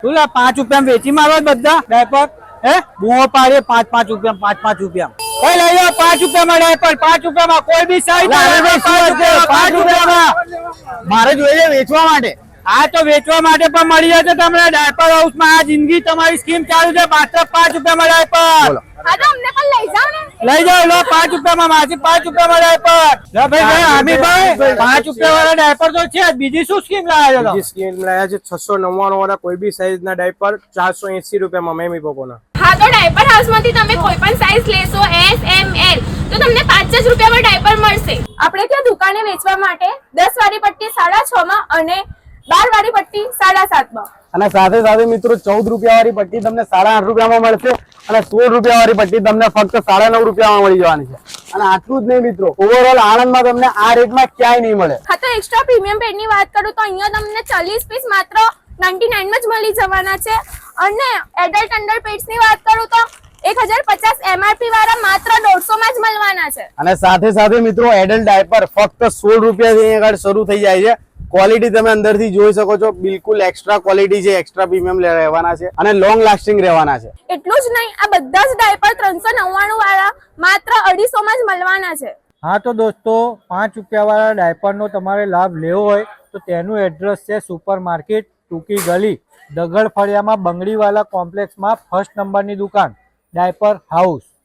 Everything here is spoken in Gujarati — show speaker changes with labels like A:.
A: તું 5 રૂપિયા વેચી મારો બધા ડાયપર હે બુઓ પાડે 5 રૂપિયા 5 રૂપિયા કઈ લઈ જાઓ 5 રૂપિયામાં ડાયપર 5 રૂપિયામાં કોઈ બી સાઈઝ 5 રૂપિયામાં મારે જોઈએ વેચવા માટે આ તો વેચવા માટે પણ મળી જશે તમને ડાયપર હાઉસમાં આ જિંદગી તમારી સ્કીમ ચાલુ છે માત્ર 5 રૂપિયામાં ડાયપર
B: હા તો અમને પણ લઈ જાઓ ને
A: લઈ જાઓ લો 5 રૂપિયામાં માસી 5 રૂપિયામાં ડાયપર લો ભાઈ આમીભાઈ 5 રૂપિયા વાળા ડાયપર તો છે બીજી શું સ્કીમ લાવ્યા છો
C: બીજી સ્કીમ લાવ્યા છે 699 વાળા કોઈ બી સાઈઝ ના ડાયપર 480 રૂપિયામાં મેમી પોકોના
B: હા તો ડાયપર હાઉસમાંથી તમે કોઈ પણ સાઈઝ લેશો S M L તો તમને 5 જ રૂપિયામાં ડાયપર મળશે આપણે ત્યાં દુકાને વેચવા માટે 10 વાળી પટ્ટી 6.5 માં અને 12 વાળી પટ્ટી 7.5 માં
D: અને સાથે સાથે મિત્રો 14 રૂપિયા વાળી પટ્ટી તમને 8.5 રૂપિયામાં મળશે અને 16 રૂપિયા વાળી પટ્ટી તમને ફક્ત 9.5 રૂપિયામાં મળી જવાની છે અને આટલું જ નહીં મિત્રો ઓવરઓલ આણંદમાં તમને આ રેટમાં ક્યાંય નહીં મળે
B: હા તો એક્સ્ટ્રા પ્રીમિયમ પેડની વાત કરું તો અહીંયા તમને 40 પીસ માત્ર 99 માં જ મળી જવાના છે અને એડલ્ટ અંડર પેડ્સની વાત કરું તો 1050 MRP વાળા માત્ર 150 માં જ મળવાના છે
D: અને સાથે સાથે મિત્રો એડલ્ટ ડાયપર ફક્ત 16 રૂપિયાથી અહીંયા આગળ શરૂ થઈ જાય છે ક્વોલિટી તમે અંદરથી જોઈ શકો છો બિલકુલ એક્સ્ટ્રા ક્વોલિટી છે એક્સ્ટ્રા પ્રીમિયમ રહેવાના છે અને લોંગ લાસ્ટિંગ રહેવાના છે
B: એટલું જ નહીં આ બધા જ ડાયપર 399 વાળા માત્ર 250 માં જ મળવાના છે
A: હા તો દોસ્તો 5 રૂપિયા વાળા ડાયપરનો તમારે લાભ લેવો હોય તો તેનું એડ્રેસ છે સુપર માર્કેટ ટૂંકી ગલી દગડ ફળિયામાં બંગડીવાલા કોમ્પ્લેક્સમાં 1st નંબરની દુકાન ડાયપર હાઉસ